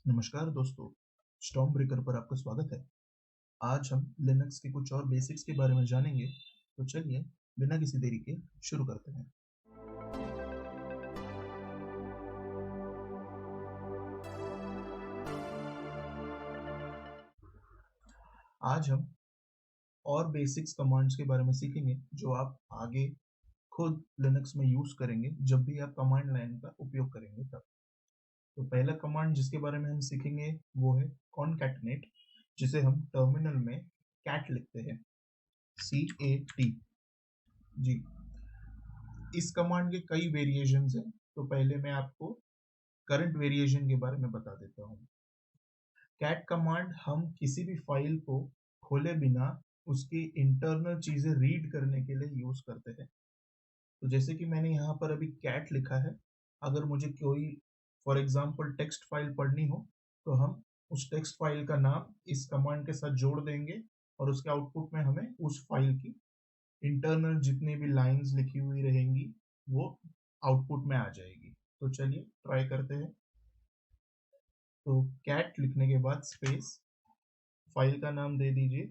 नमस्कार दोस्तों, storm breaker पर आपका स्वागत है। आज हम लिनक्स के कुछ और बेसिक्स के बारे में जानेंगे। तो चलिए बिना किसी देरी के शुरू करते हैं। आज हम और बेसिक्स कमांड्स के बारे में सीखेंगे जो आप आगे खुद लिनक्स में यूज करेंगे जब भी आप कमांड लाइन का उपयोग करेंगे तब। तो पहला कमांड जिसके बारे में हम सीखेंगे वो है concatenate, जिसे हम टर्मिनल में कैट लिखते हैं, CAT। जी, इस कमांड के कई वेरिएशंस हैं। तो पहले मैं आपको करंट वेरिएशन के बारे में बता देता हूँ। कैट कमांड हम किसी भी फाइल को खोले बिना उसकी इंटरनल चीजें रीड करने के लिए यूज करते हैं। तो जैसे कि मैंने यहाँ पर अभी कैट लिखा है, अगर मुझे कोई फॉर एग्जांपल टेक्स्ट फाइल पढ़नी हो तो हम उस टेक्स्ट फाइल का नाम इस कमांड के साथ जोड़ देंगे और उसके आउटपुट में हमें उस फाइल की इंटरनल जितनी भी लाइंस लिखी हुई रहेंगी वो आउटपुट में आ जाएगी। तो चलिए ट्राई करते हैं। तो कैट लिखने के बाद स्पेस, फाइल का नाम दे दीजिए,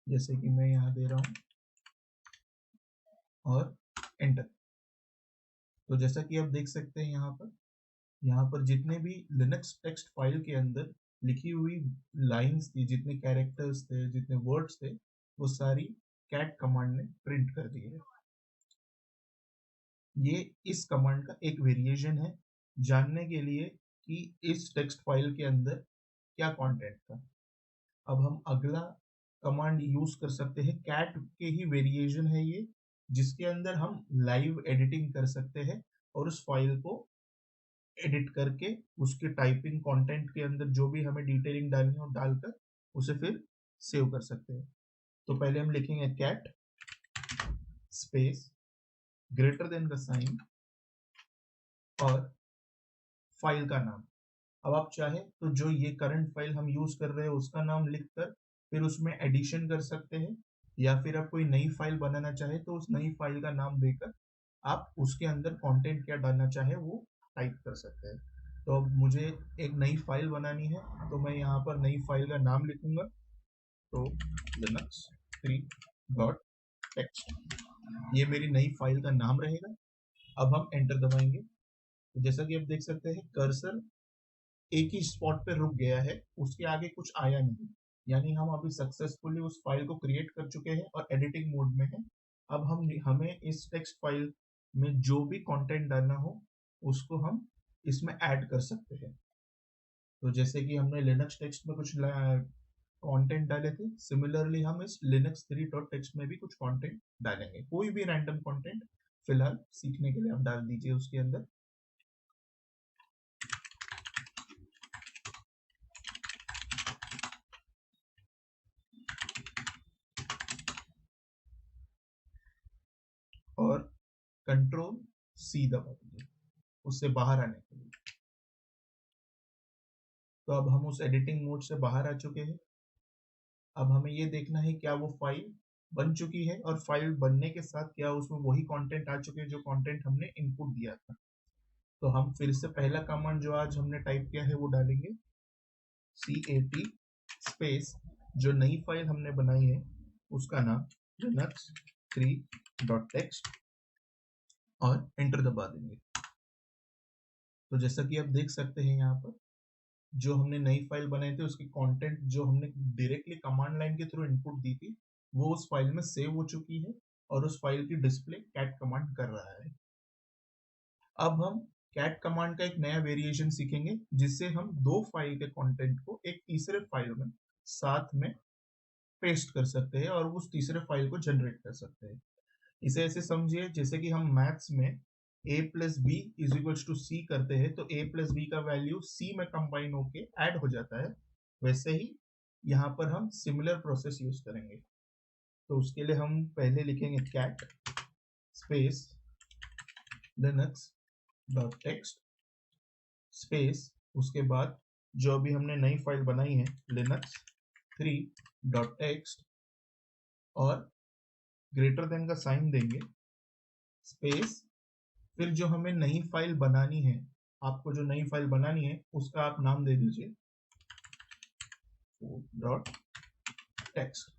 जैसे कि मैं यहाँ दे रहा हूँ, और एंटर। तो जैसा कि आप देख सकते हैं यहाँ पर जितने भी लिनक्स टेक्स्ट फाइल के अंदर लिखी हुई लाइंस थी, जितने कैरेक्टर्स थे, जितने वर्ड्स थे, वो सारी कैट कमांड ने प्रिंट कर दी है। ये इस कमांड का एक वेरिएशन है जानने के लिए कि इस टेक्स्ट फाइल के अंदर क्या कंटेंट था। अब हम अगला कमांड यूज कर सकते हैं, कैट के ही वेरिएशन है ये, जिसके अंदर हम लाइव एडिटिंग कर सकते हैं और उस फाइल को एडिट करके उसके टाइपिंग कंटेंट के अंदर जो भी हमें डिटेलिंग डालनी हो डालकर उसे फिर सेव कर सकते हैं। तो पहले हम लिखेंगे कैट स्पेस ग्रेटर देन का साइन और फाइल का नाम। अब आप चाहे तो जो ये करंट फाइल हम यूज कर रहे हैं उसका नाम लिखकर फिर उसमें एडिशन कर सकते हैं, या फिर आप कोई नई फाइल बनाना चाहे तो उस नई फाइल का नाम देकर आप उसके अंदर कंटेंट क्या डालना चाहे वो टाइप कर सकते हैं। तो अब मुझे एक नई फाइल बनानी है, तो मैं यहाँ पर नई फाइल का नाम लिखूंगा, तो linux3.txt, ये मेरी नई फाइल का नाम रहेगा। अब हम एंटर दबाएंगे। तो जैसा कि आप देख सकते हैं कर्सर एक ही स्पॉट पे रुक गया है, उसके आगे कुछ आया नहीं, यानी हम अभी सक्सेसफुली उस फाइल को क्रिएट कर चुके हैं और एडिटिंग मोड में है। अब हमें इस टेक्स्ट फाइल में जो भी कंटेंट डालना हो उसको हम इसमें ऐड कर सकते हैं। तो जैसे कि हमने लिनक्स टेक्स्ट में कुछ कंटेंट डाले थे, सिमिलरली हम इस लिनक्स 3.टेक्स्ट में भी कुछ कंटेंट डालेंगे। कोई भी रैंडम कंटेंट फिलहाल सीखने के लिए आप डाल दीजिए उसके अंदर। और कंट्रोल सी दबा दीजिए उससे बाहर आने के लिए। तो अब हम उस एडिटिंग मोड से बाहर आ चुके हैं। अब हमें ये देखना है क्या वो फाइल बन चुकी है, और फाइल बनने के साथ क्या उसमें वही कंटेंट आ चुके हैं जो कंटेंट हमने इनपुट दिया था। तो हम फिर से पहला कमांड जो आज हमने टाइप किया है वो डालेंगे, CAT स्पेस जो नई फाइल हमने बनाई है उसका नाम linux3.txt और एंटर दबा देंगे। तो जैसा कि आप देख सकते हैं यहाँ पर जो हमने नई फाइल बनाई थी उसकी कंटेंट जो हमने डायरेक्टली कमांड लाइन के थ्रू इनपुट दी थी वो उस फाइल में सेव हो चुकी है और उस फाइल की डिस्प्ले कैट कमांड कर रहा है। अब हम कैट कमांड का एक नया वेरिएशन सीखेंगे जिससे हम दो फाइल के कंटेंट को एक तीसरे फाइल में साथ में पेस्ट कर सकते हैं और उस तीसरे फाइल को जनरेट कर सकते हैं। इसे ऐसे समझिए जैसे कि हम मैथ्स में a plus B is equals to C करते हैं, तो a प्लस बी का वैल्यू c में कंबाइन होके ऐड हो जाता है। वैसे ही यहाँ पर हम सिमिलर प्रोसेस यूज करेंगे। तो उसके लिए हम पहले लिखेंगे कैट स्पेस linux.txt स्पेस, उसके बाद जो अभी हमने नई फाइल बनाई है linux3.txt और ग्रेटर देन का साइन देंगे, स्पेस, फिर जो हमें नई फाइल बनानी है आपको जो नई फाइल बनानी है उसका आप नाम दे दीजिए डॉट टेक्स्ट।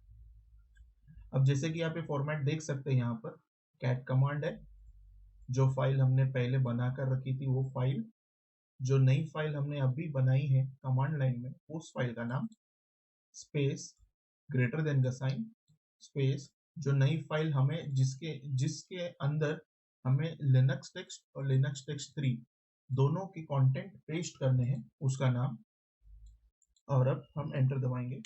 अब जैसे कि आप ये फॉर्मेट देख सकते हैं, यहाँ पर कैट कमांड है, जो फाइल हमने पहले बनाकर रखी थी वो फाइल, जो नई फाइल हमने अभी बनाई है कमांड लाइन में उस फाइल का नाम, स्पेस ग्रेटर देन का साइन, स्पेस जो नई फाइल हमें जिसके जिसके अंदर हमें लिनक्स टेक्स्ट और लिनक्स टेक्स्ट 3 दोनों के कंटेंट पेस्ट करने हैं उसका नाम। और अब हम एंटर दबाएंगे।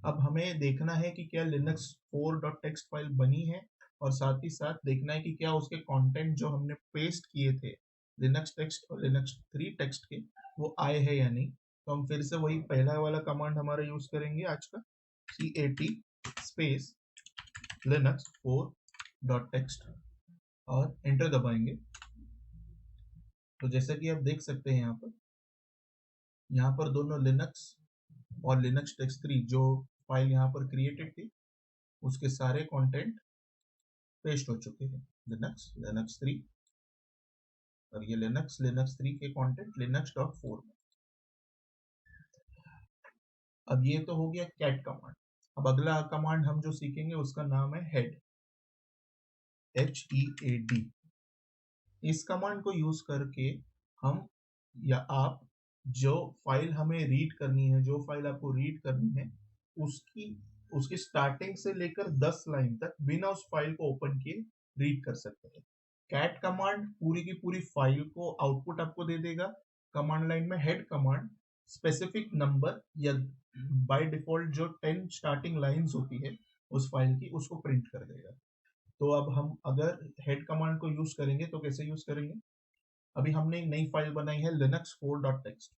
अब हमें देखना है कि क्या लिनक्स 4.txt फाइल बनी है, और साथ ही साथ देखना है कि क्या उसके कंटेंट जो हमने पेस्ट किए थे लिनक्स टेक्स्ट और लिनक्स 3 टेक्स्ट के वो आए हैं या नहीं। तो हम फिर से वही पहला वाला कमांड हमारा यूज करेंगे आज का, cat स्पेस लिनक्स 4.txt और एंटर दबाएंगे। तो जैसा कि आप देख सकते हैं यहाँ पर दोनों लिनक्स और लिनक्स टेक्स्ट 3 जो फाइल यहाँ पर क्रिएटेड थी उसके सारे कंटेंट पेस्ट हो चुके हैं लिनक्स 3, और ये लिनक्स 3 के कंटेंट linux.4 में। अब ये तो हो गया कैट कमांड। अब अगला कमांड हम जो सीखेंगे उसका नाम है हेड, HEAD। इस कमांड को यूज करके हम या आप जो फाइल हमें रीड करनी है, जो फाइल आपको रीड करनी है उसकी स्टार्टिंग से लेकर 10 लाइन तक बिना उस फाइल को ओपन किए रीड कर सकते हैं। कैट कमांड पूरी की पूरी फाइल को आउटपुट आपको दे देगा। कमांड लाइन में हेड कमांड स्पेसिफिक नंबर या बाय डिफॉल्ट जो 10 स्टार्टिंग लाइंस होती है उस फाइल की उसको प्रिंट कर देगा। तो अब हम अगर हेड कमांड को यूज करेंगे तो कैसे यूज करेंगे, अभी हमने एक नई फाइल बनाई है linux4.txt,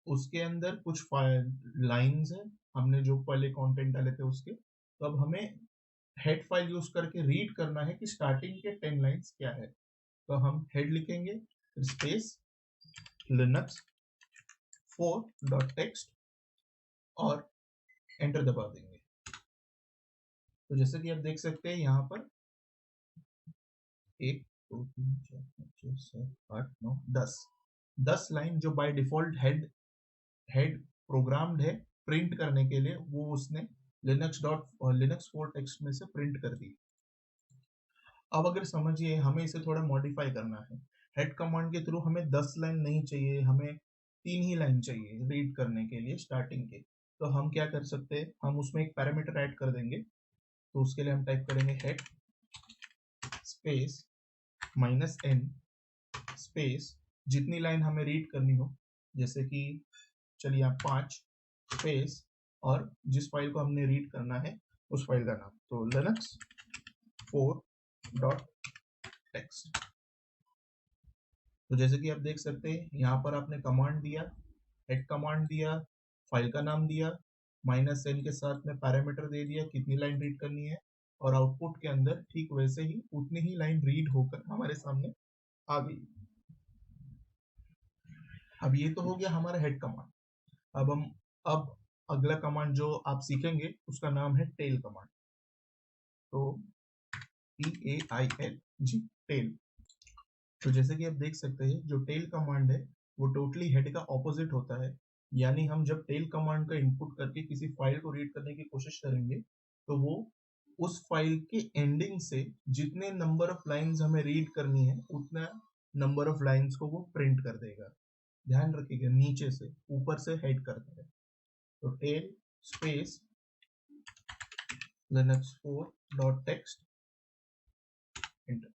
उसके अंदर कुछ लाइंस है हमने जो पहले कंटेंट डाले थे उसके। तो अब हमें हेड फाइल यूज करके रीड करना है कि स्टार्टिंग के 10 लाइंस क्या है। तो हम हेड लिखेंगे फिर स्पेस linux4.txt और एंटर दबा देंगे। तो जैसे कि आप देख सकते हैं यहाँ पर 1 2 3 4 5 6 7 8 9 10 लाइन जो बाय डिफॉल्ट हेड प्रोग्राम्ड है प्रिंट करने के लिए, वो उसने linux4 टेक्स्ट में से प्रिंट कर दी। अब अगर समझिए हमें इसे थोड़ा मॉडिफाई करना है, हेड कमांड के थ्रू हमें 10 लाइन नहीं चाहिए, हमें 3 ही लाइन चाहिए रीड करने के लिए स्टार्टिंग के। तो हम क्या कर सकते हैं, हम उसमें एक पैरामीटर ऐड कर देंगे। तो उसके लिए हम टाइप करेंगे हेड स्पेस -n स्पेस जितनी लाइन हमें रीड करनी हो, जैसे कि चलिए आप 5 स्पेस और जिस फाइल को हमने रीड करना है उस फाइल का नाम, तो linux4.txt। तो जैसे कि आप देख सकते हैं यहाँ पर आपने कमांड दिया, हेड कमांड दिया, फाइल का नाम दिया, -n के साथ में पैरामीटर दे दिया कितनी लाइन रीड करनी है, और आउटपुट के अंदर ठीक वैसे ही उतनी ही लाइन रीड होकर हमारे सामने आ गई। अब ये तो हो गया हमारा हेड कमांड। अब अगला कमांड जो आप सीखेंगे उसका नाम है टेल कमांड। तो TAIL टेल। तो जैसे कि आप देख सकते हैं जो टेल कमांड है वो टोटली हेड का ऑपोजिट होता है। यानी हम जब टेल कमांड का इनपुट करके किसी फाइल को रीड करने की कोशिश करेंगे तो वो उस फाइल के एंडिंग से जितने नंबर ऑफ लाइंस हमें रीड करनी है उतना नंबर ऑफ लाइंस को वो प्रिंट कर देगा। ध्यान रखिएगा नीचे से ऊपर से हेड करता है। तो टेल स्पेस linux4.txt एंटर।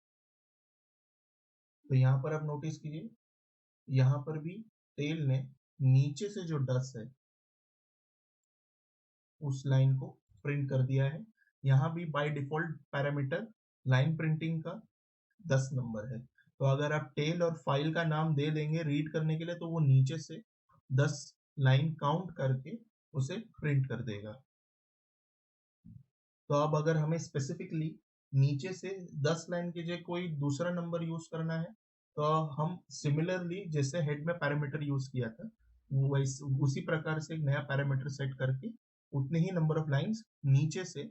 तो यहाँ पर आप नोटिस कीजिए यहाँ पर भी टेल ने नीचे से जो 10 है उस लाइन को प्रिंट कर दिया है। यहाँ भी by default parameter line printing का 10 नंबर है। तो अगर आप टेल और फाइल का नाम दे देंगे रीड करने के लिए तो वो नीचे से 10 लाइन काउंट करके उसे प्रिंट कर देगा। तो अब अगर हमें स्पेसिफिकली नीचे से 10 लाइन की जगह कोई दूसरा नंबर यूज करना है तो हम सिमिलरली जैसे हेड में पैरामीटर यूज किया था उसी प्रकार से एक नया पैरामीटर सेट करके उतने ही नंबर ऑफ लाइंस नीचे से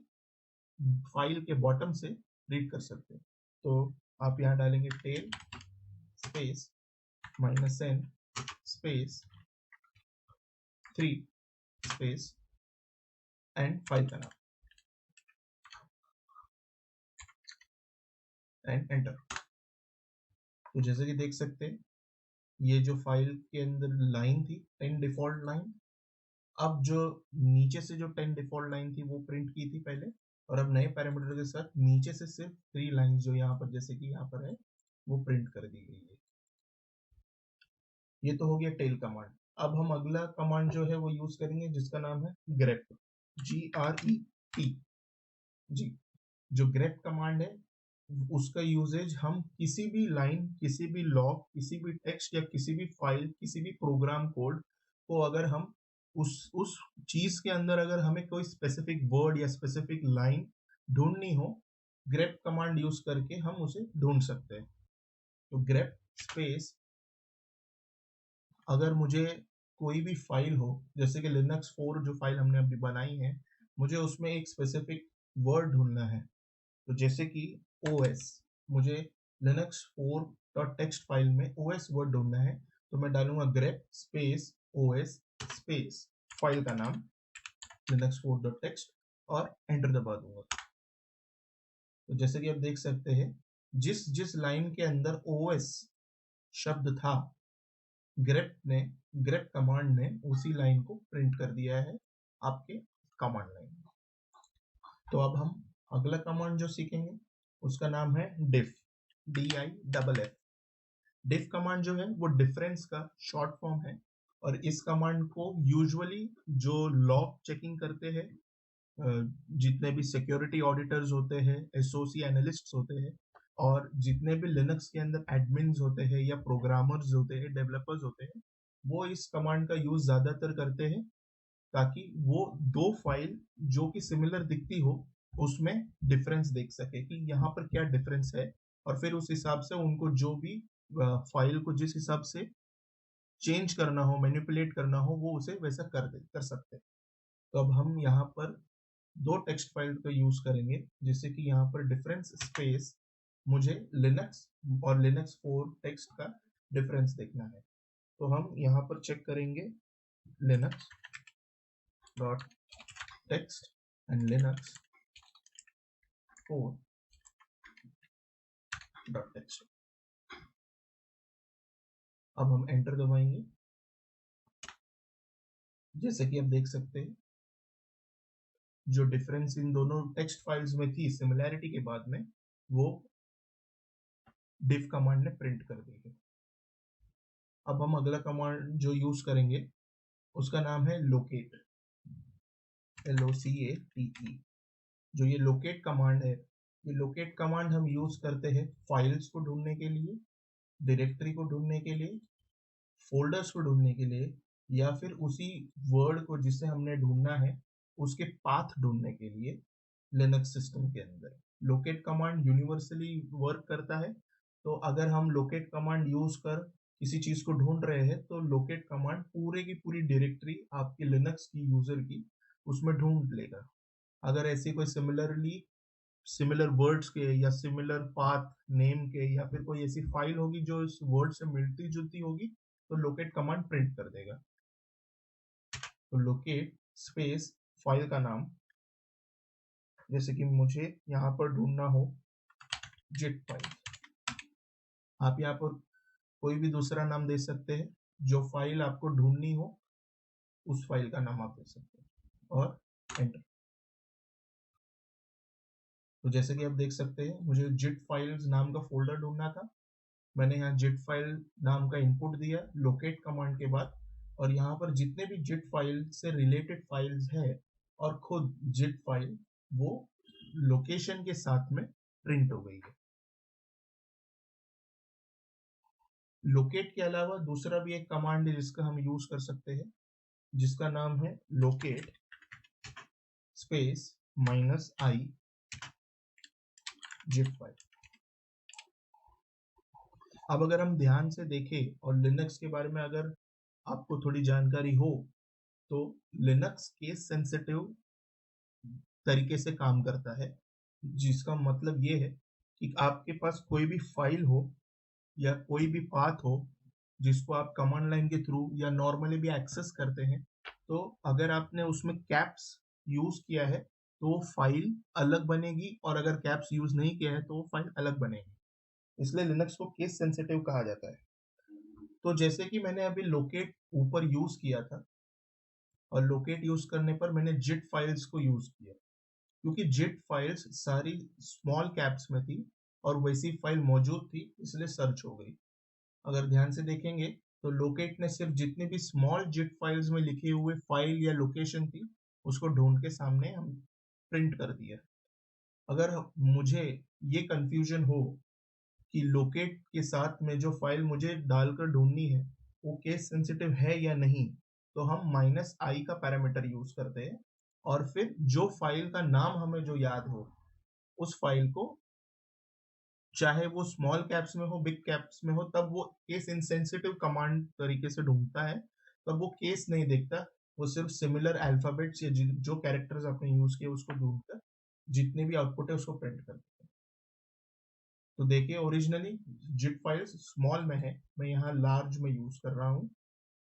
फाइल के बॉटम से रीड कर सकते हैं। तो आप यहाँ डालेंगे tail space -n space 3 space and file का नाम एंड एंटर। तो जैसे कि देख सकते हैं ये जो फाइल के अंदर लाइन थी 10 डिफॉल्ट लाइन, अब जो नीचे से जो 10 डिफॉल्ट लाइन थी वो प्रिंट की थी पहले, और अब नए पैरामीटर के साथ नीचे से सिर्फ 3 लाइन जो यहाँ पर जैसे कि यहाँ पर है वो प्रिंट कर दी गई है। ये तो हो गया टेल कमांड। अब हम अगला कमांड जो है वो यूज करेंगे जिसका नाम है grep, GREP। जी, जो grep कमांड है उसका यूजेज हम किसी भी लाइन, किसी भी लॉग, किसी भी टेक्स्ट या किसी भी फाइल, किसी भी प्रोग्राम कोड को अगर हम उस चीज के अंदर अगर हमें कोई स्पेसिफिक वर्ड या स्पेसिफिक लाइन ढूंढनी हो, grep कमांड यूज करके हम उसे ढूंढ सकते हैं। तो grep स्पेस, अगर मुझे कोई भी फाइल हो, जैसे कि लिनक्स 4 जो फाइल हमने अभी बनाई है, मुझे उसमें एक स्पेसिफिक वर्ड ढूंढना है, तो जैसे कि OS, मुझे लिनक्स 4.txt फाइल में OS वर्ड ढूंढना है, तो मैं डालूंगा grep space OS space file का नाम लिनक्स 4.txt और एंटर दबा दूंगा। तो जैसे कि आप देख सकते हैं जिस जिस लाइन के अंदर OS शब्द था, grep कमांड ने उसी लाइन को प्रिंट कर दिया है आपके कमांड लाइन में। तो अब हम अगला कमांड जो सीखेंगे उसका नाम है diff, DIFF। diff कमांड जो है वो डिफरेंस का शॉर्ट फॉर्म है, और इस कमांड को यूजुअली जो लॉग चेकिंग करते हैं, जितने भी सिक्योरिटी ऑडिटर्स होते हैं, एसओसी एनालिस्ट्स होते हैं, और जितने भी लिनक्स के अंदर एडमिन्स होते हैं या प्रोग्रामर्स होते हैं, डेवलपर्स होते हैं, वो इस कमांड का यूज ज्यादातर करते हैं ताकि वो दो फाइल जो कि सिमिलर दिखती हो उसमें डिफरेंस देख सके कि यहाँ पर क्या डिफरेंस है, और फिर उस हिसाब से उनको जो भी फाइल को जिस हिसाब से चेंज करना हो, मैनिपुलेट करना हो, वो उसे वैसा कर सकते हैं। तो अब हम यहाँ पर दो टेक्स्ट फाइल का यूज करेंगे, जैसे कि यहाँ पर डिफरेंस स्पेस, मुझे लिनक्स और लिनक्स 4 टेक्स्ट का डिफरेंस देखना है, तो हम यहाँ पर चेक करेंगे Linux dot text and Linux 4 dot text. अब हम एंटर दबाएंगे। जैसे कि आप देख सकते हैं जो डिफरेंस इन दोनों टेक्स्ट फाइल्स में थी सिमिलैरिटी के बाद में, वो diff कमांड ने प्रिंट कर दी है। अब हम अगला कमांड जो यूज करेंगे उसका नाम है locate, LOCATE। जो ये locate कमांड है, ये locate कमांड हम यूज करते हैं फाइल्स को ढूंढने के लिए, डायरेक्टरी को ढूंढने के लिए, फोल्डर्स को ढूंढने के लिए, या फिर उसी वर्ड को जिसे हमने ढूंढना है उसके पाथ ढूंढने के लिए लिनक्स सिस्टम के अंदर। लोकेट कमांड यूनिवर्सली वर्क करता है, तो अगर हम लोकेट कमांड यूज कर किसी चीज को ढूंढ रहे हैं तो लोकेट कमांड पूरे की पूरी डायरेक्टरी आपकी लिनक्स की यूजर की उसमें ढूंढ लेगा। अगर ऐसी कोई सिमिलर वर्ड्स के या सिमिलर पाथ नेम के या फिर कोई ऐसी फाइल होगी जो इस वर्ड से मिलती जुलती होगी, तो लोकेट कमांड प्रिंट कर देगा। तो लोकेट स्पेस फाइल का नाम, जैसे कि मुझे यहाँ पर ढूंढना हो जिट फाइल, आप यहाँ पर कोई भी दूसरा नाम दे सकते हैं, जो फाइल आपको ढूंढनी हो उस फाइल का नाम आप दे सकते हैं और एंटर। तो जैसे कि आप देख सकते हैं मुझे जिट फाइल्स नाम का फोल्डर ढूंढना था, मैंने यहाँ जिट फाइल नाम का इनपुट दिया लोकेट कमांड के बाद, और यहाँ पर जितने भी जिट फाइल से रिलेटेड फाइल्स है और खुद जिट फाइल वो लोकेशन के साथ में प्रिंट हो गई है। लोकेट के अलावा दूसरा भी एक कमांड है जिसका हम यूज कर सकते हैं, जिसका नाम है लोकेट स्पेस -i जिट फाइल। अब अगर हम ध्यान से देखें और लिनक्स के बारे में अगर आपको थोड़ी जानकारी हो, तो लिनक्स केस सेंसिटिव तरीके से काम करता है, जिसका मतलब ये है कि आपके पास कोई भी फाइल हो या कोई भी पाथ हो जिसको आप कमांड लाइन के थ्रू या नॉर्मली भी एक्सेस करते हैं, तो अगर आपने उसमें कैप्स यूज किया है तो वो फाइल अलग बनेगी, और अगर कैप्स यूज नहीं किया है तो वो फाइल अलग बनेगी। इसलिए लिनक्स को केस सेंसिटिव कहा जाता है। तो जैसे कि मैंने अभी लोकेट ऊपर यूज किया था, और लोकेट यूज करने पर मैंने जिट फाइल्स को यूज किया, क्योंकि जिट फाइल्स सारी स्मॉल कैप्स में थी और वैसी फाइल मौजूद थी, इसलिए सर्च हो गई। अगर ध्यान से देखेंगे तो लोकेट ने सिर्फ जितने भी स्मॉल जिट फाइल्स में लिखे हुए फाइल या लोकेशन थी उसको ढूंढ के सामने हम प्रिंट कर दिया। अगर मुझे ये कंफ्यूजन हो कि लोकेट के साथ में जो फाइल मुझे डालकर ढूंढनी है वो केस सेंसिटिव है या नहीं, तो हम -i का पैरामीटर यूज करते हैं, और फिर जो फाइल का नाम हमें जो याद हो उस फाइल को, चाहे वो स्मॉल कैप्स में हो बिग कैप्स में हो, तब वो केस इनसेंसिटिव कमांड तरीके से ढूंढता है। तब वो केस नहीं देखता, वो सिर्फ सिमिलर अल्फाबेट्स या जो कैरेक्टर्स आपने यूज किए उसको ढूंढकर जितने भी आउटपुट है उसको प्रिंट करता है। तो देखिए ओरिजिनली जिट फाइल्स स्मॉल में है, मैं यहाँ लार्ज में यूज कर रहा हूँ,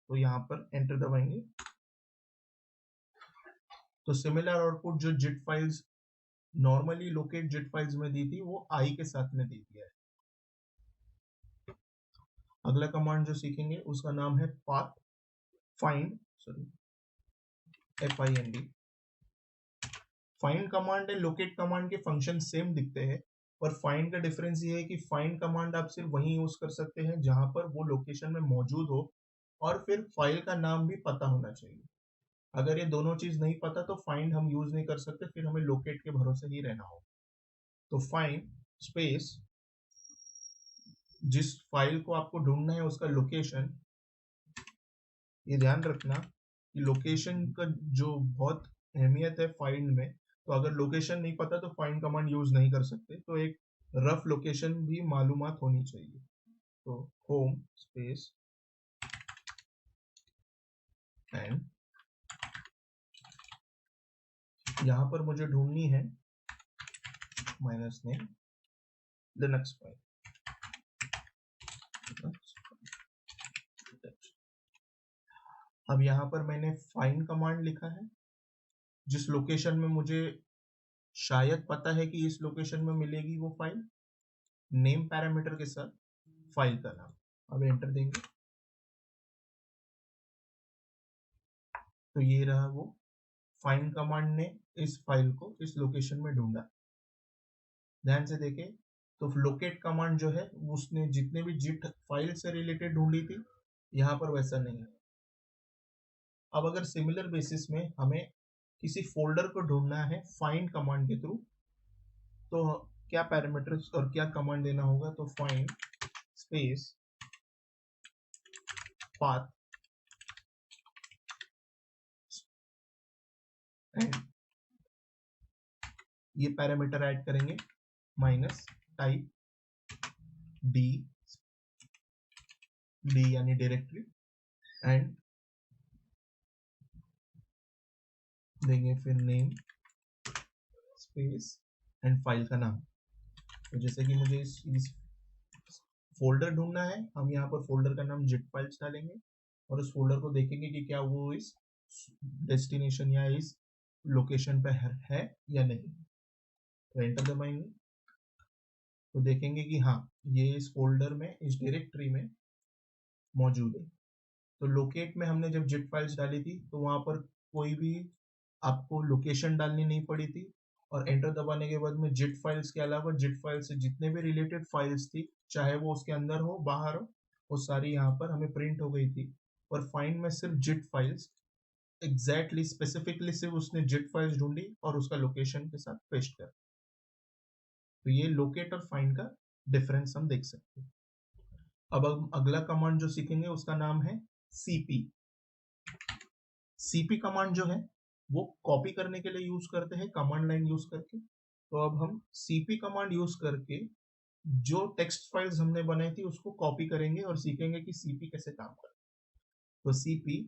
तो यहाँ पर एंटर दबाएंगे तो सिमिलर आउटपुट जो जिट फाइल्स नॉर्मली लोकेट जिट फाइल्स में दी थी वो आई के साथ में दे दिया है। अगला कमांड जो सीखेंगे उसका नाम है path find, sorry FIND। Find command है लोकेट कमांड के फंक्शन सेम दिखते हैं, पर फाइंड का डिफरेंस ये है कि फाइंड कमांड आप सिर्फ वहीं यूज कर सकते हैं जहां पर वो लोकेशन में मौजूद हो, और फिर फाइल का नाम भी पता होना चाहिए। अगर ये दोनों चीज नहीं पता तो फाइंड हम यूज नहीं कर सकते, फिर हमें लोकेट के भरोसे ही रहना होगा। तो फाइंड स्पेस जिस फाइल को आपको ढूंढना है उसका लोकेशन, ये ध्यान रखना कि लोकेशन का जो बहुत अहमियत है फाइंड में, तो अगर लोकेशन नहीं पता तो फाइंड कमांड यूज नहीं कर सकते, तो एक रफ लोकेशन भी मालूमात होनी चाहिए। तो होम स्पेस एंड यहाँ पर मुझे ढूंढनी है -ने लिनक्स फाइल। अब यहाँ पर मैंने फाइंड कमांड लिखा है, जिस लोकेशन में मुझे शायद पता है कि इस लोकेशन में मिलेगी वो फाइल, नेम पैरामीटर के साथ फाइल का नाम। अब एंटर देंगे तो ये रहा वो फाइंड कमांड ने इस फाइल को इस लोकेशन में ढूंढा। ध्यान से देखें तो लोकेट कमांड जो है उसने जितने भी जिट फाइल से रिलेटेड ढूंढी थी, यहाँ पर वैसा नहीं है। अब अगर सिमिलर बेसिस में हमें किसी फोल्डर को ढूंढना है फाइंड कमांड के थ्रू, तो क्या पैरामीटर्स और क्या कमांड देना होगा, तो फाइंड स्पेस पाथ एंड ये पैरामीटर ऐड करेंगे -टाइप डी यानी डायरेक्टरी, एंड देंगे फिर नेम स्पेस एंड फाइल का नाम। तो जैसे कि मुझे इस फोल्डर ढूंढना है, हम यहाँ पर फोल्डर का नाम जिट फाइल्स डालेंगे और उस फोल्डर को देखेंगे कि क्या वो इस डेस्टिनेशन या इस लोकेशन पे है या नहीं। तो एंटर दबाएंगे तो देखेंगे कि हाँ ये इस फोल्डर में इस डायरेक्टरी में मौजूद है। तो लोकेट में हमने जब जिट फाइल्स डाली थी तो वहां पर कोई भी आपको लोकेशन डालनी नहीं पड़ी थी, और एंटर दबाने के बाद में जिट फाइल्स के अलावा जिट फाइल्स से जितने भी रिलेटेड फाइल्स थी, चाहे वो उसके अंदर हो बाहर हो, वो सारी यहाँ पर हमें प्रिंट हो गई थी। और फाइंड में सिर्फ जिट फाइल्स एग्जैक्टली स्पेसिफिकली सिर्फ उसने जिट फाइल्स ढूंढी और उसका लोकेशन के साथ पेस्ट कर। तो ये लोकेट और फाइंड का डिफरेंस हम देख सकते हैं। अब अगला कमांड जो सीखेंगे उसका नाम है cp। cp कमांड जो है वो कॉपी करने के लिए यूज करते हैं कमांड लाइन यूज करके। तो अब हम cp कमांड यूज करके जो टेक्स्ट फाइल्स हमने बनाई थी उसको कॉपी करेंगे और सीखेंगे कि cp कैसे काम करता है। तो cp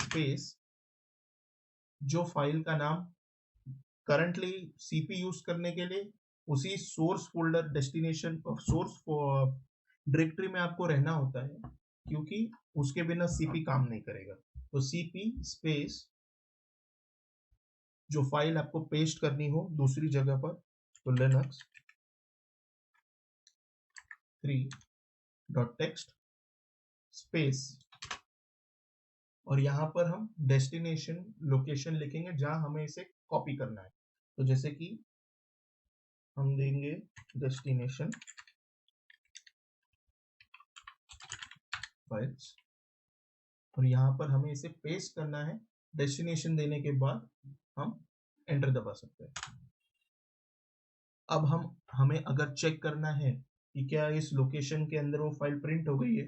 स्पेस जो फाइल का नाम करंटली cp यूज करने के लिए उसी source folder destination source directory में आपको रहना होता है, क्योंकि उसके बिना सीपी काम नहीं करेगा। तो सीपी स्पेस जो फाइल आपको पेस्ट करनी हो दूसरी जगह पर, तो लिनक्स 3.txt स्पेस, और यहाँ पर हम डेस्टिनेशन लोकेशन लिखेंगे जहां हमें इसे कॉपी करना है। तो जैसे कि हम देंगे डेस्टिनेशन फाइल्स, और यहाँ पर हमें इसे पेस्ट करना है। डेस्टिनेशन देने के बाद हम एंटर दबा सकते हैं। अब हमें अगर चेक करना है कि क्या इस लोकेशन के अंदर वो फाइल प्रिंट हो गई है,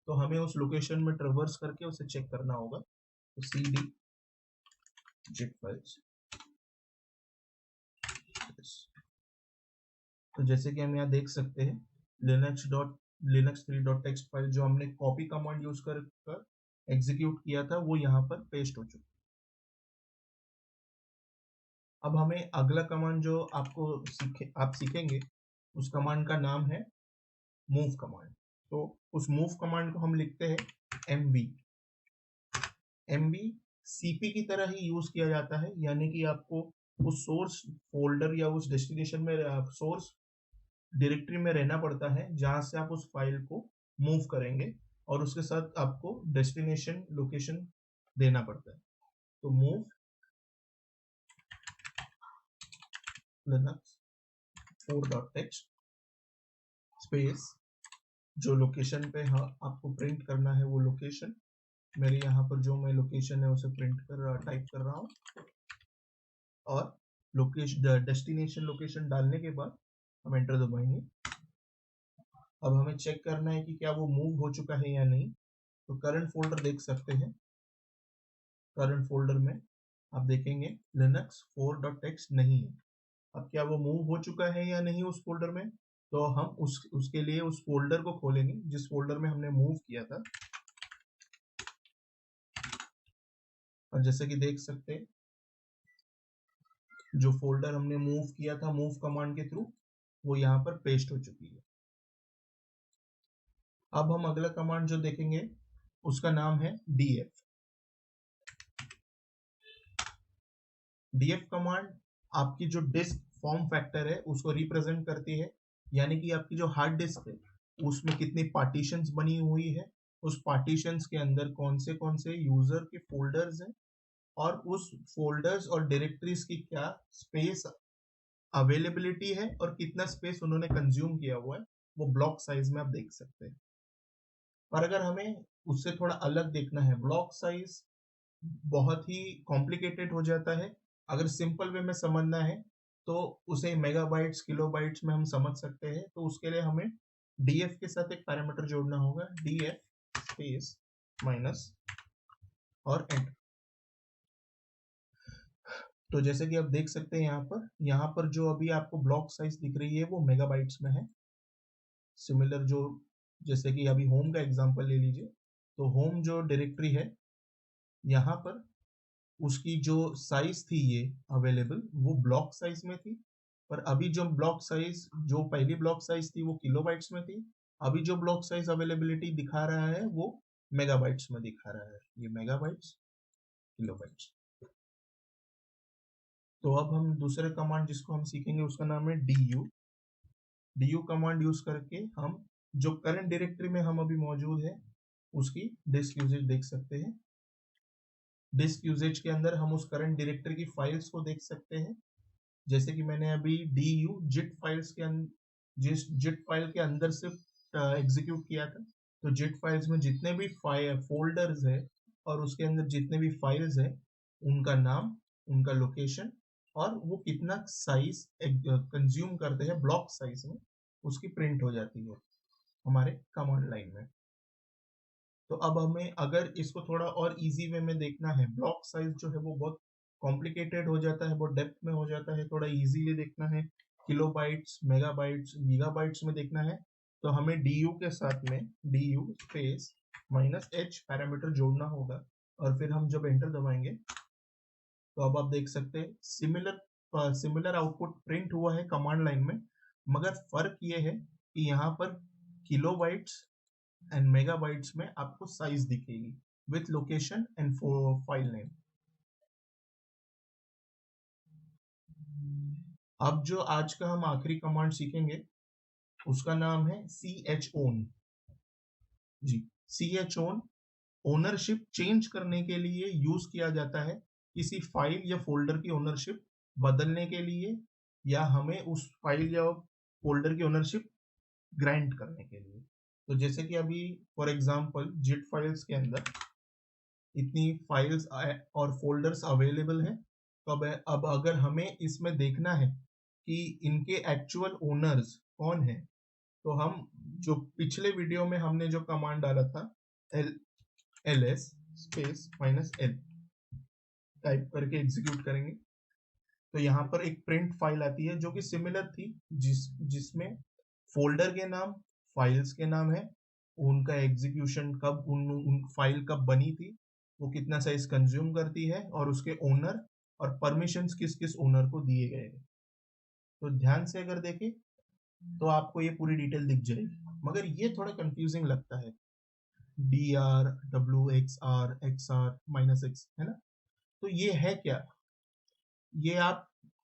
तो हमें उस लोकेशन में ट्रेवर्स करके उसे चेक करना होगा। तो cd git files, तो जैसे कि हम यहाँ देख सकते हैं linux 3.txt फाइल जो हमने कॉपी कमांड यूज कर एग्जीक्यूट किया था वो यहाँ पर पेस्ट हो चुका। अब हमें अगला कमांड जो आप सीखेंगे उस कमांड का नाम है मूव कमांड। तो उस मूव कमांड को हम लिखते हैं mv cp की तरह ही यूज किया जाता है, यानी कि आपको उस सोर्स फोल्डर या उस डेस्टिनेशन में सोर्स डायरेक्टरी में रहना पड़ता है जहां से आप उस फाइल को मूव करेंगे, और उसके साथ आपको डेस्टिनेशन लोकेशन देना पड़ता है। तो मूव लिनक्स 4.txt स्पेस जो लोकेशन पे आपको प्रिंट करना है वो लोकेशन, मेरे यहाँ पर जो मैं लोकेशन है उसे टाइप कर रहा हूँ, और डेस्टिनेशन लोकेशन डालने के बाद हम एंटर दबाएंगे। अब हमें चेक करना है कि क्या वो मूव हो चुका है या नहीं। तो करंट फोल्डर देख सकते हैं, करंट फोल्डर में आप देखेंगे लिनक्स 4.txt नहीं है। अब क्या वो मूव हो चुका है या नहीं उस फोल्डर में, तो हम उसके लिए उस फोल्डर को खोलेंगे जिस फोल्डर में हमने मूव किया था, और जैसे कि देख सकते हैं जो फोल्डर हमने मूव किया था मूव कमांड के थ्रू वो यहाँ पर पेस्ट हो चुकी है। अब हम अगला कमांड जो देखेंगे उसका नाम है df। df कमांड आपकी जो डिस्क फॉर्म फैक्टर है उसको रिप्रेजेंट करती है, यानी कि आपकी जो हार्ड डिस्क है उसमें कितनी पार्टीशंस बनी हुई है, उस पार्टीशंस के अंदर कौन से यूजर के फोल्डर्स हैं, और उस फोल्डर्स और डायरेक्टरीज की क्या स्पेस अवेलेबिलिटी है और कितना स्पेस उन्होंने कंज्यूम किया हुआ है, वो ब्लॉक साइज में आप देख सकते हैं। और अगर हमें उससे थोड़ा अलग देखना है, ब्लॉक साइज बहुत ही कॉम्प्लिकेटेड हो जाता है। अगर सिंपल वे में समझना है तो उसे मेगाबाइट्स किलोबाइट्स में हम समझ सकते हैं। तो उसके लिए हमें df के साथ एक पैरामीटर जोड़ना होगा, df स्पेस माइनस और एंटर। तो जैसे कि आप देख सकते हैं यहाँ पर जो अभी आपको ब्लॉक साइज दिख रही है वो मेगाबाइट्स में है। सिमिलर जो जैसे कि अभी होम का एग्जांपल ले लीजिए, तो होम जो डायरेक्टरी है यहाँ पर उसकी जो साइज थी ये अवेलेबल वो ब्लॉक साइज में थी, पर अभी जो ब्लॉक साइज जो पहली ब्लॉक साइज थी वो किलोबाइट्स में थी। अभी जो ब्लॉक साइज अवेलेबिलिटी दिखा रहा है वो मेगाबाइट्स में दिखा रहा है, ये मेगाबाइट्स किलोबाइट्स। तो अब हम दूसरे कमांड जिसको हम सीखेंगे उसका नाम है du कमांड यूज करके हम जो करंट डायरेक्टरी में हम अभी मौजूद है उसकी डिस्क यूजेज देख सकते हैं। डिस्क यूजेज के अंदर हम उस करंट डायरेक्टरी की फाइल्स को देख सकते हैं, जैसे कि मैंने अभी du जिट फाइल्स के जिस जिट फाइल के अंदर से एग्जीक्यूट किया था। तो जिट फाइल्स में जितने भी फोल्डर्स है और उसके अंदर जितने भी फाइल्स है उनका नाम, उनका लोकेशन और वो कितना साइज कंज्यूम करते हैं ब्लॉक साइज में, उसकी प्रिंट हो जाती है हमारे कमांड लाइन में। तो अब हमें अगर इसको थोड़ा और इजी वे में देखना है, ब्लॉक साइज जो है वो बहुत कॉम्प्लिकेटेड हो जाता है, बहुत डेप्थ में हो जाता है, थोड़ा इजीली देखना है, किलोबाइट्स मेगाबाइट्स गीगाबाइट्स में देखना है, तो हमें du के साथ में du space minus h parameter जोड़ना होगा, और फिर हम जब एंटर दबाएंगे तो अब आप देख सकते हैं सिमिलर आउटपुट प्रिंट हुआ है कमांड लाइन में, मगर फर्क ये है कि यहाँ पर किलोबाइट्स एंड मेगाबाइट्स में आपको साइज दिखेगी with location and file name. अब जो आज का हम आखिरी कमांड सीखेंगे उसका नाम है chown। जी, chown ओनरशिप चेंज करने के लिए यूज किया जाता है, किसी फाइल या फोल्डर की ओनरशिप बदलने के लिए, या हमें उस फाइल या फोल्डर की ओनरशिप ग्रांट करने के लिए। तो जैसे कि अभी फॉर एग्जांपल जिट फाइल्स के अंदर इतनी फाइल्स और फोल्डर्स अवेलेबल हैं, तो अब अगर हमें इसमें देखना है कि इनके एक्चुअल ओनर्स कौन है, तो हम जो पिछले वीडियो में हमने जो कमांड डाला था ls स्पेस -l टाइप करके एग्जीक्यूट करेंगे, तो यहाँ पर एक प्रिंट फाइल आती है जो कि सिमिलर थी, जिसमें फोल्डर के नाम, फाइल्स के नाम है, उनका एग्जीक्यूशन कब, उन फाइल कब बनी थी, वो कितना साइज कंज्यूम करती है, और उसके ओनर और परमिशंस किस किस ओनर को दिए गए हैं। तो ध्यान से अगर देखें तो आपको ये पूरी डिटेल दिख जाएगी, मगर ये थोड़ा कंफ्यूजिंग लगता है, dr wxr xr -x, है ना। तो ये है क्या, ये आप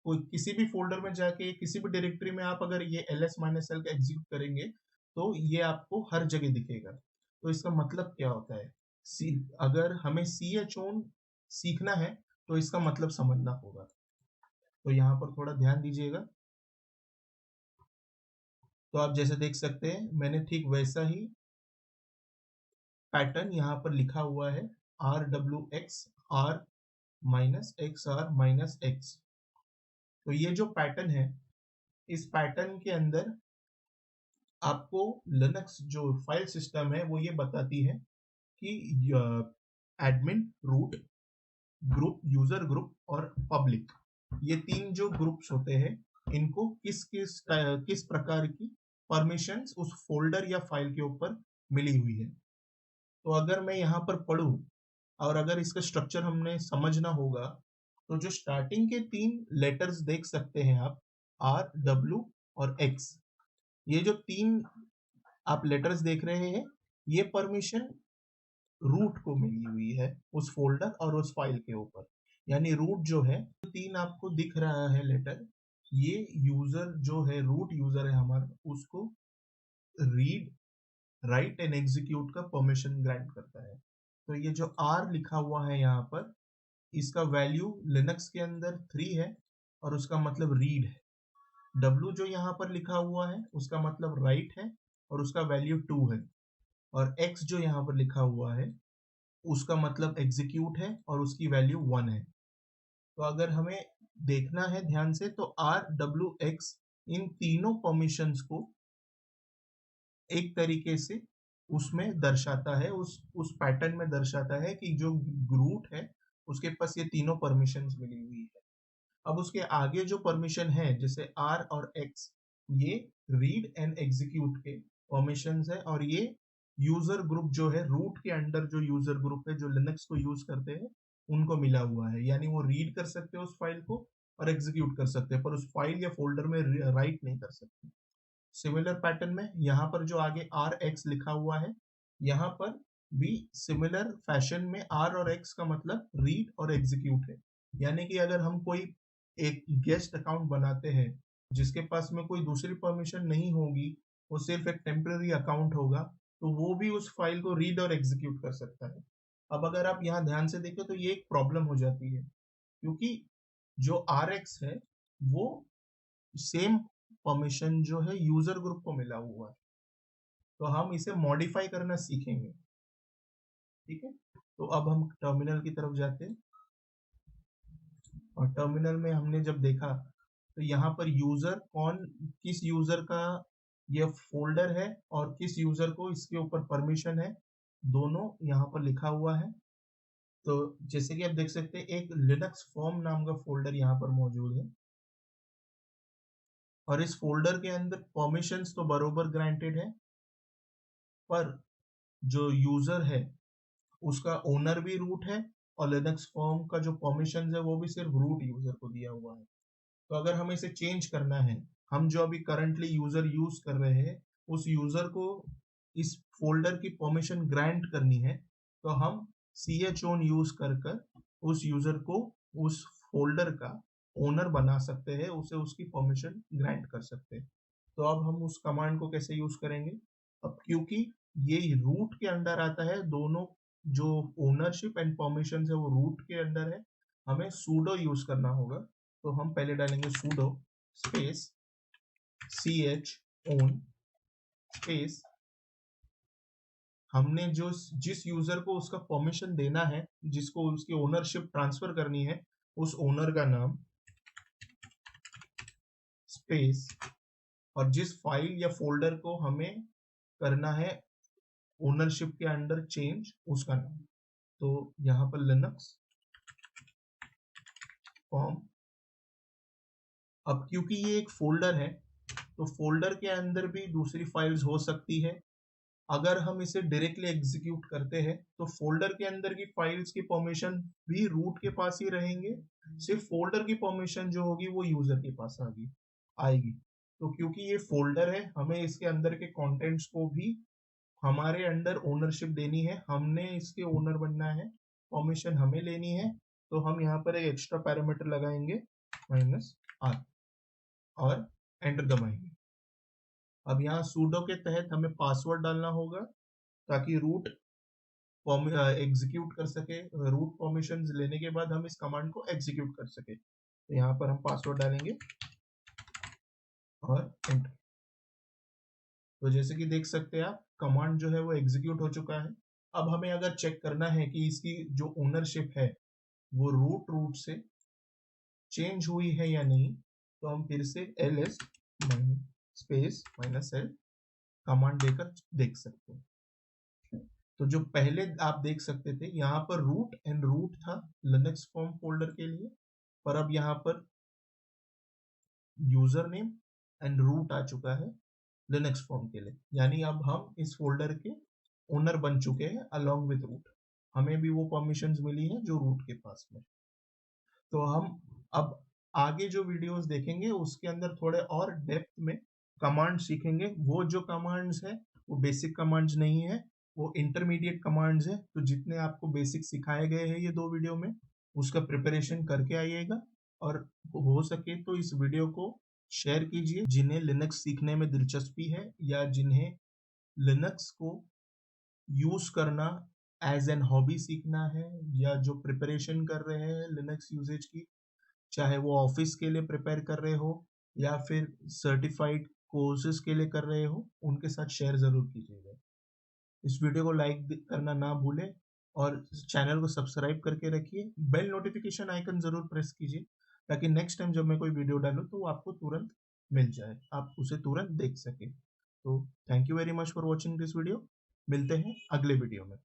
कोई किसी भी फोल्डर में जाके किसी भी डायरेक्टरी में आप अगर ये ls -l का एग्जीक्यूट करेंगे तो ये आपको हर जगह दिखेगा। तो इसका मतलब क्या होता है, अगर हमें chown सीखना है तो इसका मतलब समझना होगा। तो यहाँ पर थोड़ा ध्यान दीजिएगा। तो आप जैसे देख सकते हैं मैंने ठीक वैसा ही पैटर्न यहाँ पर लिखा हुआ है, rwx r -xr -x। तो ये जो पैटर्न है, इस पैटर्न के अंदर आपको लिनक्स जो फाइल सिस्टम है वो ये बताती है कि admin, root, group, user group और पब्लिक, ये तीन जो ग्रुप्स होते हैं, इनको किस प्रकार की परमिशंस उस फोल्डर या फाइल के ऊपर मिली हुई है। तो अगर मैं यहाँ पर पढ़ूं और अगर इसका स्ट्रक्चर हमने समझना होगा, तो जो स्टार्टिंग के तीन लेटर्स देख सकते हैं आप, आर, डब्ल्यू और एक्स, ये जो तीन आप लेटर्स देख रहे हैं, ये परमिशन रूट को मिली हुई है उस फोल्डर और उस फाइल के ऊपर। यानी रूट जो है, तीन आपको दिख रहा है लेटर, ये यूजर जो है, रूट यूजर है हमारा, उसको रीड, राइट एंड एग्जीक्यूट का परमिशन ग्रांट करता है। तो ये जो आर लिखा हुआ है यहाँ पर, इसका वैल्यू लिनक्स के अंदर 3 है और उसका मतलब रीड है। डब्ल्यू जो यहाँ पर लिखा हुआ है उसका मतलब राइट है और उसका वैल्यू 2 है। और एक्स जो यहाँ पर लिखा हुआ है उसका मतलब एग्जीक्यूट है और उसकी वैल्यू 1 है। तो अगर हमें देखना है ध्यान से, तो आर, डब्ल्यू, एक्स, इन तीनों परमिशंस को एक तरीके से उसमें दर्शाता है, उस पैटर्न में दर्शाता है कि जो रूट है उसके पास ये तीनों परमिशंस मिली हुई है। अब उसके आगे जो परमिशन है, जैसे आर और एक्स, ये रीड एंड एग्जीक्यूट के परमिशंस है, और ये यूजर ग्रुप जो है, रूट के अंडर जो यूजर ग्रुप है जो लिनक्स को यूज करते हैं, उनको मिला हुआ है। यानी वो रीड कर सकते हैं उस फाइल को और एग्जीक्यूट कर सकते हैं, पर उस फाइल या फोल्डर में राइट नहीं कर सकते। सिमिलर पैटर्न में यहाँ पर जो आगे आर एक्स लिखा हुआ है, यहाँ पर भी सिमिलर फैशन में आर और एक्स का मतलब रीड और एग्जीक्यूट है। यानी कि अगर हम कोई एक गेस्ट अकाउंट बनाते हैं जिसके पास में कोई दूसरी परमिशन नहीं होगी, वो सिर्फ एक टेम्पररी अकाउंट होगा, तो वो भी उस फाइल को रीड और एग्जीक्यूट कर सकता है। अब अगर आप यहाँ ध्यान से देखें तो ये एक प्रॉब्लम हो जाती है, क्योंकि जो आर एक्स है वो सेम परमिशन जो है यूजर ग्रुप को मिला हुआ है। तो हम इसे मॉडिफाई करना सीखेंगे, ठीक है। तो अब हम टर्मिनल की तरफ जाते हैं, और टर्मिनल में हमने जब देखा तो यहाँ पर यूजर कौन, किस यूजर का यह फोल्डर है और किस यूजर को इसके ऊपर परमिशन है, दोनों यहाँ पर लिखा हुआ है। तो जैसे कि आप देख सकते हैं एक लिनक्स फॉर्म नाम का फोल्डर यहाँ पर मौजूद है, और इस फोल्डर के अंदर परमिशंस तो बरोबर ग्रांटेड है, पर जो यूजर है उसका ओनर भी रूट है, और लिनक्स फॉर्म का जो परमिशन है वो भी सिर्फ रूट यूजर को दिया हुआ है। तो अगर हमें इसे चेंज करना है, हम जो अभी करंटली यूजर यूज कर रहे हैं उस यूजर को इस फोल्डर की परमिशन ग्रांट करनी है तो हम chown यूज कर उस यूजर को उस फोल्डर का ओनर बना सकते हैं, उसे उसकी परमिशन ग्रांट कर सकते हैं। तो अब हम उस कमांड को कैसे यूज करेंगे? अब क्योंकि ये रूट के अंडर आता है, दोनों जो ओनरशिप एंड परमिशन है वो रूट के अंडर है, हमें sudo यूज करना होगा। तो हम पहले डालेंगे sudo स्पेस chown स्पेस हमने जो जिस यूजर को उसका परमिशन देना है, जिसको उसकी ओनरशिप ट्रांसफर करनी है, उस ओनर का नाम स्पेस और जिस फाइल या फोल्डर को हमें करना है ओनरशिप के अंडर चेंज, उसका नाम। तो यहाँ पर लिनक्स फॉर्म। अब क्योंकि ये एक फोल्डर है तो फोल्डर के अंदर भी दूसरी फाइल्स हो सकती है। अगर हम इसे डायरेक्टली एग्जीक्यूट करते हैं तो फोल्डर के अंदर की फाइल्स की परमिशन भी रूट के पास ही रहेंगे, सिर्फ फोल्डर की परमिशन जो होगी वो यूजर के पास आएगी। तो क्योंकि ये फोल्डर है, हमें इसके अंदर के कंटेंट्स को भी हमारे अंडर ओनरशिप देनी है, हमने इसके ओनर बनना है, परमिशन हमें लेनी है। तो हम यहाँ पर एक एक्स्ट्रा पैरामीटर लगाएंगे -r और एंटर दबाएंगे। अब यहाँ sudo के तहत हमें पासवर्ड डालना होगा ताकि रूट एग्जीक्यूट कर सके, रूट परमिशन लेने के बाद हम इस कमांड को एग्जीक्यूट कर सके। तो यहाँ पर हम पासवर्ड डालेंगे और एंटर। तो जैसे कि देख सकते हैं आप, कमांड जो है वो एग्जीक्यूट हो चुका है। अब हमें अगर चेक करना है कि इसकी जो ओनरशिप है वो रूट से चेंज हुई है या नहीं, तो हम फिर से ls स्पेस -l कमांड देकर देख सकते हैं। तो जो पहले आप देख सकते थे यहाँ पर रूट था लिनक्स फॉर्म फोल्डर के लिए, पर अब यहाँ पर यूजर नेम एंड रूट आ चुका है लिनक्स फॉर्म के लिए। यानी अब हम इस फोल्डर के ओनर बन चुके हैं अलोंग विद रूट, हमें भी वो परमिशंस मिली है जो रूट के पास में। तो हम अब आगे जो वीडियोस देखेंगे उसके अंदर थोड़े और डेप्थ में कमांड सीखेंगे। वो जो कमांड्स है वो बेसिक कमांड्स नहीं है, वो इंटरमीडिएट कमांड्स है। तो जितने आपको बेसिक सिखाए गए हैं ये 2 वीडियो में, उसका प्रिपरेशन करके आइएगा और हो सके तो इस वीडियो को शेयर कीजिए जिन्हें लिनक्स सीखने में दिलचस्पी है या जिन्हें लिनक्स को यूज करना एज एन हॉबी सीखना है, या जो प्रिपरेशन कर रहे हैं लिनक्स यूजेज की, चाहे वो ऑफिस के लिए प्रिपेयर कर रहे हो या फिर सर्टिफाइड कोर्सेज के लिए कर रहे हो, उनके साथ शेयर जरूर कीजिएगा। इस वीडियो को लाइक करना ना भूलें और चैनल को सब्सक्राइब करके रखिए। बेल नोटिफिकेशन आइकन जरूर प्रेस कीजिए ताकि नेक्स्ट टाइम जब मैं कोई वीडियो डालूं तो वो आपको तुरंत मिल जाए, आप उसे तुरंत देख सके। तो thank you very much for watching this video. मिलते हैं अगले वीडियो में।